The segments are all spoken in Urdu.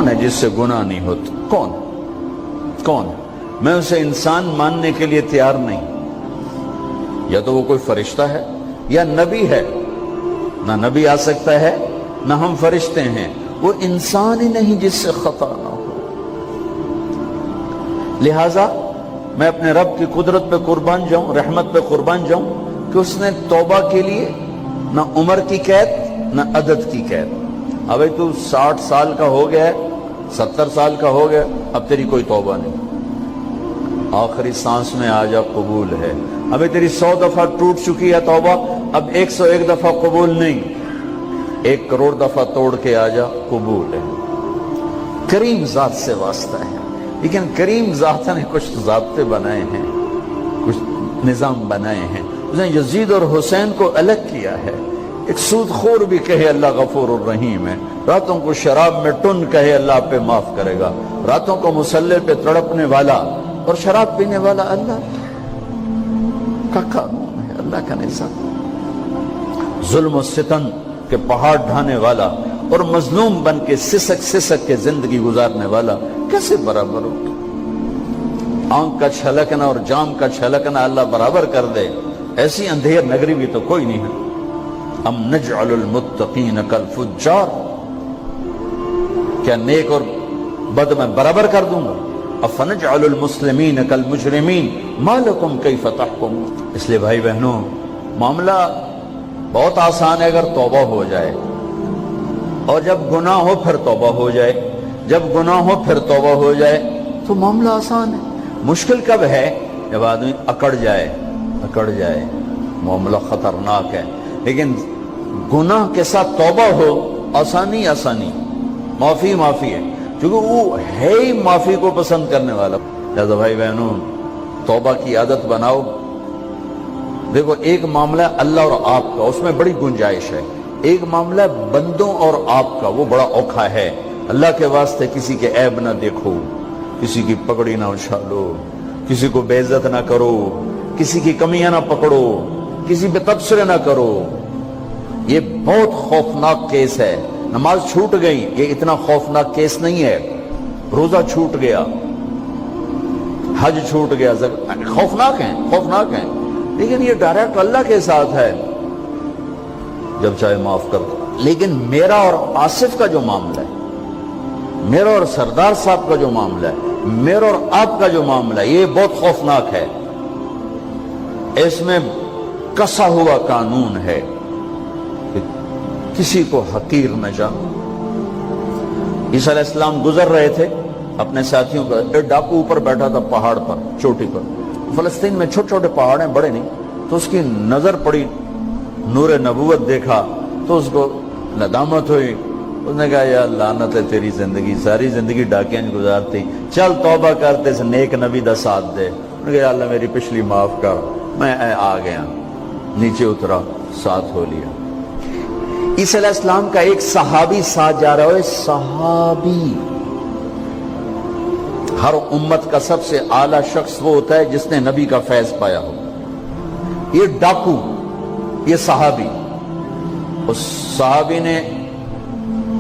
کون ہے جس سے گناہ نہیں ہوتا؟ کون؟ میں اسے انسان ماننے کے لیے تیار نہیں. یا تو وہ کوئی فرشتہ ہے یا نبی ہے. نہ نبی آ سکتا ہے نہ ہم فرشتے ہیں. وہ انسان ہی نہیں جس سے خطا نہ ہو. لہذا میں اپنے رب کی قدرت پہ قربان جاؤں, رحمت پہ قربان جاؤں کہ اس نے توبہ کے لیے نہ عمر کی قید نہ عدد کی قید. ابھی تو 60 سال کا ہو گیا ہے, 70 سال کا ہو گیا, اب تیری کوئی توبہ نہیں. آخری سانس میں آ جا, قبول ہے. ابھی تیری 100 دفعہ ٹوٹ چکی ہے توبہ, اب 101 دفعہ قبول نہیں, 1 کروڑ دفعہ توڑ کے آ جا, قبول ہے. کریم ذات سے واسطہ ہے. لیکن کریم ذات نے کچھ ضابطے بنائے ہیں, کچھ نظام بنائے ہیں. اس نے یزید اور حسین کو الگ کیا ہے. ایک سود خور بھی کہے اللہ غفور الرحیم ہے, راتوں کو شراب میں ٹن کہے اللہ پہ معاف کرے گا, راتوں کو مصلی پہ تڑپنے والا اور شراب پینے والا اللہ کا قانون ہے, اللہ کا نظام. ظلم و ستم کے پہاڑ ڈھانے والا اور مظلوم بن کے سسک کے زندگی گزارنے والا کیسے برابر ہو؟ آنکھ کا چھلکنا اور جام کا چھلکنا اللہ برابر کر دے, ایسی اندھیر نگری بھی تو کوئی نہیں ہے. ام نجعل المتقین کالفجار, کیا نیک اور بد میں برابر کر دوں گا؟ افنجعل المسلمین کالمجرمین ما لکم کیف تحکمون. اس لیے بھائی بہنوں, معاملہ بہت آسان ہے اگر توبہ ہو جائے, اور جب گناہ ہو پھر توبہ ہو جائے, جب گناہ ہو پھر توبہ ہو جائے تو معاملہ آسان ہے. مشکل کب ہے؟ جب آدمی اکڑ جائے, معاملہ خطرناک ہے. لیکن گناہ کے ساتھ توبہ ہو, آسانی, معافی ہے, کیونکہ وہ ہے ہی معافی کو پسند کرنے والا. لہذا بھائی بہنوں, توبہ کی عادت بناؤ. دیکھو, ایک معاملہ اللہ اور آپ کا, اس میں بڑی گنجائش ہے. ایک معاملہ بندوں اور آپ کا, وہ بڑا اوکھا ہے. اللہ کے واسطے کسی کے عیب نہ دیکھو, کسی کی پگڑی نہ اچھالو, کسی کو بے عزت نہ کرو, کسی کی کمیاں نہ پکڑو, کسی پہ تبصرے نہ کرو. یہ بہت خوفناک کیس ہے. نماز چھوٹ گئی, یہ اتنا خوفناک کیس نہیں ہے. روزہ چھوٹ گیا, حج چھوٹ گیا, خوفناک ہیں, لیکن یہ ڈائریکٹ اللہ کے ساتھ ہے, جب چاہے معاف کر دو. لیکن میرا اور آصف کا جو معاملہ ہے, میرا اور سردار صاحب کا جو معاملہ ہے, میرا اور آپ کا جو معاملہ ہے, یہ بہت خوفناک ہے. اس میں کسا ہوا قانون ہے کہ کسی کو حقیر نہ جانو. عیسیٰ علیہ السلام گزر رہے تھے اپنے ساتھیوں کا, ایک ڈاکو اوپر بیٹھا تھا پہاڑ پر, چوٹی پر. فلسطین میں چھوٹے چھوٹے پہاڑ ہیں, بڑے نہیں. تو اس کی نظر پڑی, نور نبوت دیکھا تو اس کو ندامت ہوئی. اس نے کہا یا لعنت ہے تیری زندگی, ساری زندگی ڈاکیاں گزارتی, چل توبہ کرتے سے نیک نبی دا ساتھ دے. انہوں نے کہا یا اللہ میری پچھلی معاف کر. میں آ گیا, نیچے اترا, ساتھ ہو لیا. عیسیٰ علیہ السلام کا ایک صحابی ساتھ جا رہا ہے. صحابی, ہر امت کا سب سے اعلیٰ شخص وہ ہوتا ہے جس نے نبی کا فیض پایا ہو. یہ ڈاکو, یہ صحابی. اس صحابی نے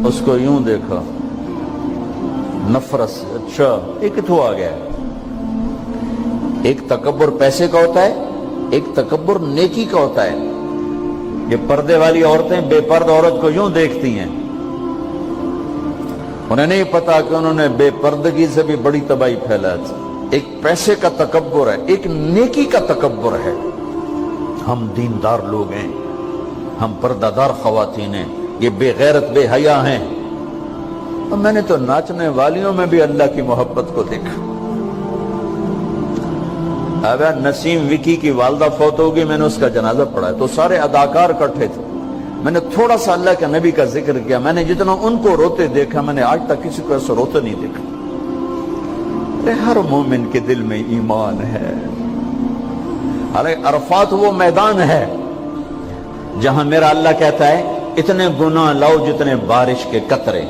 اس کو یوں دیکھا, نفرت سے, اچھا ایک تو آ گیا. ایک تکبر پیسے کا ہوتا ہے, ایک تکبر نیکی کا ہوتا ہے. یہ پردے والی عورتیں بے پرد عورت کو یوں دیکھتی ہیں, انہیں نہیں پتا کہ انہوں نے بے پردگی سے بھی بڑی تباہی پھیلا تھی. ایک پیسے کا تکبر ہے, ایک نیکی کا تکبر ہے. ہم دیندار لوگ ہیں, ہم پردہ دار خواتین ہیں, یہ بے غیرت بے حیا ہیں. اور میں نے تو ناچنے والیوں میں بھی اللہ کی محبت کو دیکھا. اب نسیم وکی کی والدہ فوت ہوگی, میں نے اس کا جنازہ پڑھا ہے, تو سارے اداکار اکٹھے تھے. میں نے تھوڑا سا اللہ کے نبی کا ذکر کیا. میں نے جتنا ان کو روتے دیکھا, میں نے آج تک کسی کو ایسا روتے نہیں دیکھا. ہر مومن کے دل میں ایمان ہے. حالانکہ عرفات وہ میدان ہے جہاں میرا اللہ کہتا ہے اتنے گناہ لاؤ جتنے بارش کے قطرے,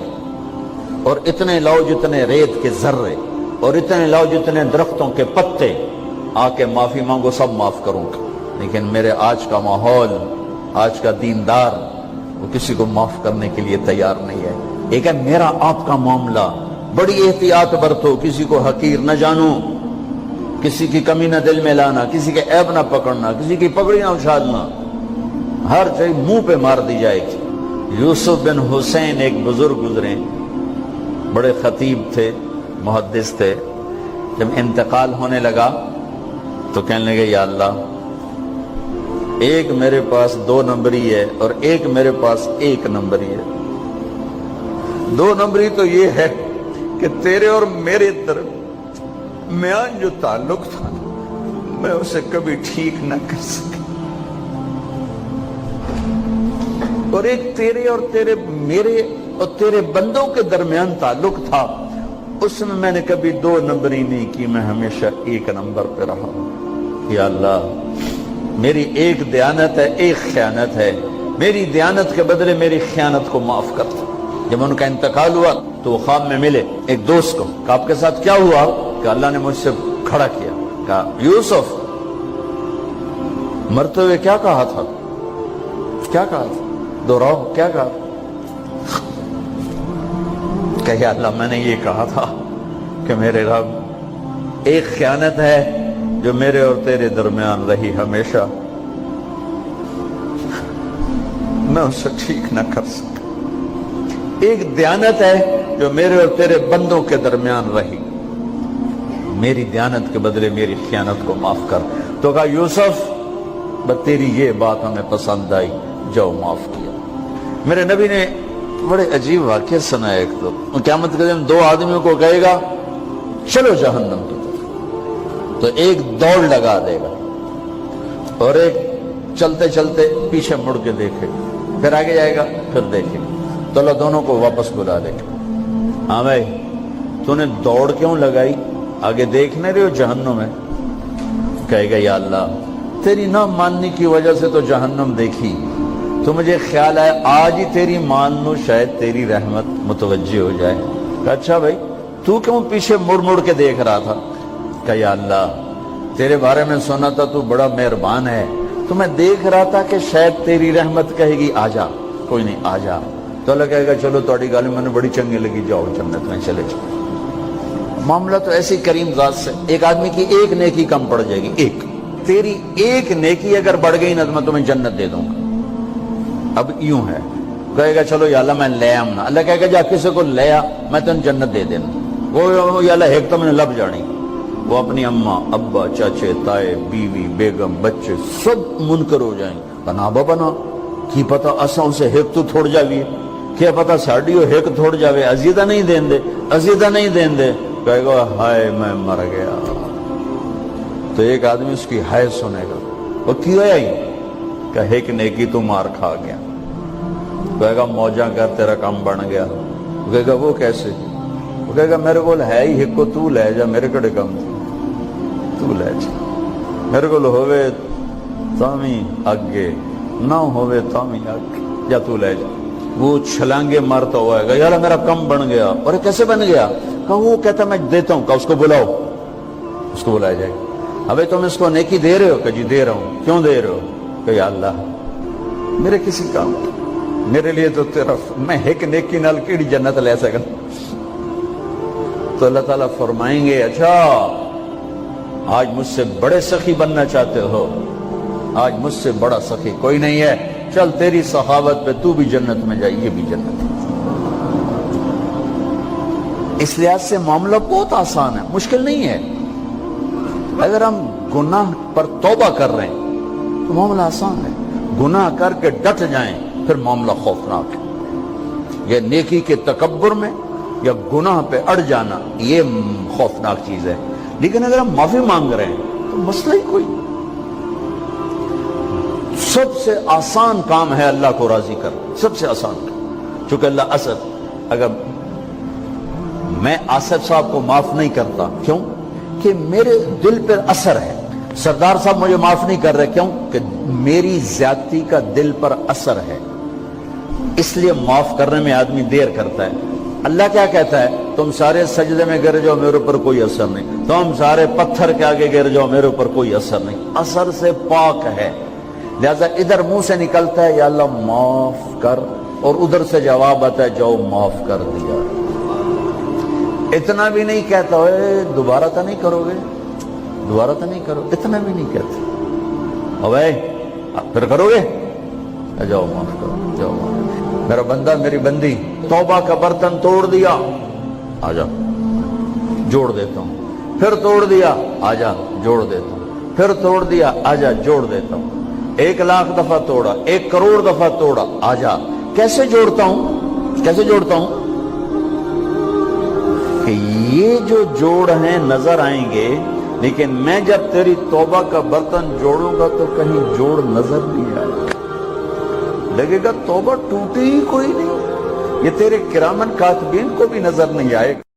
اور اتنے لاؤ جتنے ریت کے ذرے, اور اتنے لاؤ جتنے درختوں کے پتے, آ کے معافی مانگو, سب معاف کروں گا. لیکن میرے آج کا ماحول, آج کا دیندار, وہ کسی کو معاف کرنے کے لیے تیار نہیں ہے. ایک ہے میرا آپ کا معاملہ، بڑی احتیاط برتو، کسی کو حقیر نہ جانو، کسی کی کمی نہ دل میں لانا، کسی کے عیب نہ پکڑنا، کسی کی پگڑی نہ اچھالنا، ہر چیز منہ پہ مار دی جائے گی۔ یوسف بن حسین ایک بزرگ گزرے، بڑے خطیب تھے، محدث تھے، جب انتقال ہونے لگا تو کہنے لگے یا اللہ، ایک میرے پاس 2 نمبری ہے اور ایک میرے پاس 1 نمبری ہے۔ 2 نمبری تو یہ ہے کہ تیرے اور میرے درمیان جو تعلق تھا میں اسے کبھی ٹھیک نہ کر سکا، اور ایک تیرے اور میرے اور تیرے بندوں کے درمیان تعلق تھا، اس میں نے کبھی 2 نمبری نہیں کی، میں ہمیشہ 1 نمبر پہ رہا۔ یا اللہ، میری ایک دیانت ہے، ایک خیانت ہے، میری دیانت کے بدلے میری خیانت کو معاف کر دو۔ جب ان کا انتقال ہوا تو وہ خواب میں ملے ایک دوست کو، کہ آپ کے ساتھ کیا ہوا؟ کہ اللہ نے مجھ سے کھڑا کیا، کہا یوسف مرتے ہوئے کیا کہا تھا؟ کیا کہا تھا؟ دوہراؤ، کیا کہا؟ کہ یا اللہ، میں نے یہ کہا تھا کہ میرے رب، ایک خیانت ہے جو میرے اور تیرے درمیان رہی ہمیشہ، میں اسے ٹھیک نہ کر سکا، ایک دیانت ہے جو میرے اور تیرے بندوں کے درمیان رہی، میری دیانت کے بدلے میری خیانت کو معاف کر۔ تو کہا یوسف، بس تیری یہ بات ہمیں پسند آئی، جاؤ معاف کیا۔ میرے نبی نے بڑے عجیب واقعہ سنا ہے۔ ایک تو قیامت کے دن 2 آدمیوں کو کہے گا چلو جہنم کی طرف، تو ایک دوڑ لگا دے گا اور ایک چلتے چلتے پیچھے مڑ کے دیکھے، پھر آگے جائے گا، پھر دیکھے، تو اللہ دونوں کو واپس بلا لے گا۔ ہاں بھائی، تو نے دوڑ کیوں لگائی؟ آگے دیکھنے رہے ہو جہنم ہے؟ کہے گا یا اللہ، تیری نہ ماننے کی وجہ سے تو جہنم دیکھی، تو مجھے خیال آیا آج ہی تیری مان لوں، شاید تیری رحمت متوجہ ہو جائے۔ کہا اچھا بھائی، تو کیوں پیچھے مڑ مڑ کے دیکھ رہا تھا؟ کہ یا اللہ، تیرے بارے میں سنا تھا تو بڑا مہربان ہے، تو میں دیکھ رہا تھا کہ شاید تیری رحمت کہے گی آ جا۔ کوئی نہیں، آ جا۔ تو اللہ کہے گا چلو تھوڑی گالی میں نے بڑی چنگی لگی، جاؤ جنت میں چلے جاؤ۔ معاملہ تو ایسی کریم ذات سے، ایک آدمی کی ایک نیکی کم پڑ جائے گی، ایک، تیری ایک نیکی اگر بڑھ گئی نا تو میں تمہیں جنت دے دوں گا۔ اب یوں ہے، کہے گا چلو یا اللہ میں لے آم نا، اللہ کہے گا جا کسی کو لے آ، میں تمہیں جنت دے دینا۔ وہ یا اللہ ایک تو میں نے لب جانی، وہ اپنی اماں ابا چاچے تائے بیوی بیگم بچے سب منکر ہو جائیں، بنا بنا کی پتہ اساں اسے ایک تو تھوڑ جاویے، کیا پتہ ساڑی ہو ایک تھوڑ جاوے، عزیدہ نہیں دین دے، عزیدہ نہیں دین دے۔ کہے گا ہائے میں مر گیا۔ تو ایک آدمی اس کی ہائے سنے گا، وہ کیوں آئی؟ کہ ایک نیکی تو مار کھا گیا۔ کہے گا موجہ کر، تیرا کام بن گیا۔ کہے گا وہ کیسے؟ وہ کہے گا میرے کو ہے ہی ایک کو، تو لے جا، میرے کڑے کم تو لے جا، میرے کو ہوئے تامی آگے نہ ہوئے تامی آگے، جا تو لے جا۔ وہ چھلانگے مارتا ہوا ہے، یا اللہ میرا کم بن گیا۔ اور کیسے بن گیا؟ کہ وہ کہتا میں دیتا ہوں، کہ اس کو بلاؤ، اس کو بلایا جائے گا۔ ابھی تم اس کو نیکی دے رہے ہو؟ کہ جی دے رہا ہوں۔ کیوں دے رہے ہو؟ کہ یا اللہ میرے کسی کام، میرے لیے تو تیرا، میں ایک نیکی نال کیڑی جنت لے سکا۔ تو اللہ تعالیٰ فرمائیں گے اچھا آج مجھ سے بڑے سخی بننا چاہتے ہو؟ آج مجھ سے بڑا سخی کوئی نہیں ہے، چل تیری سخاوت پہ تو بھی جنت میں جائے، یہ بھی جنت ہے۔ اس لحاظ سے معاملہ بہت آسان ہے، مشکل نہیں ہے۔ اگر ہم گناہ پر توبہ کر رہے ہیں تو معاملہ آسان ہے، گناہ کر کے ڈٹ جائیں پھر معاملہ خوفناک ہے۔ یہ نیکی کے تکبر میں یا گناہ پہ اڑ جانا یہ خوفناک چیز ہے۔ لیکن اگر ہم معافی مانگ رہے ہیں تو مسئلہ ہی کوئی، سب سے آسان کام ہے اللہ کو راضی کرنا، سب سے آسان کام۔ چونکہ اللہ اسد، اگر میں آصف صاحب کو معاف نہیں کرتا، کیوں؟ کہ میرے دل پر اثر ہے۔ سردار صاحب مجھے معاف نہیں کر رہے، کیوں؟ کہ میری زیادتی کا دل پر اثر ہے، اس لیے معاف کرنے میں آدمی دیر کرتا ہے۔ اللہ کیا کہتا ہے؟ تم سارے سجدے میں گر جاؤ، میرے اوپر کوئی اثر نہیں، تم سارے پتھر کے آگے گر جاؤ، میرے اوپر کوئی اثر نہیں، اثر سے پاک ہے۔ لہذا ادھر منہ سے نکلتا ہے یا اللہ معاف کر، اور ادھر سے جواب آتا ہے جاؤ معاف کر دیا. اتنا بھی نہیں کہتا ہوئے دوبارہ تو نہیں کرو گے, دوبارہ تو نہیں کرو, اتنا بھی نہیں کہتا اوے پھر کرو گے, جاؤ معاف کرو, جاؤ معاف. میرا بندہ میری بندی توبہ کا برتن توڑ دیا, آ جا جوڑ دیتا ہوں, پھر توڑ دیا, آ جا جوڑ دیتا ہوں, پھر توڑ دیا, آ جا جوڑ دیتا ہوں, 1,00,000 دفعہ توڑا, 1 کروڑ دفعہ توڑا, آ جا. کیسے جوڑتا ہوں, کیسے جوڑتا ہوں کہ یہ جو جوڑ ہیں نظر آئیں گے, لیکن میں جب تیری توبہ کا برتن جوڑوں گا تو کہیں جوڑ نظر نہیں آئے گا, لگے گا توبہ ٹوٹی ہی کوئی نہیں, یہ تیرے کرامن کاتبین کو بھی نظر نہیں آئے گا.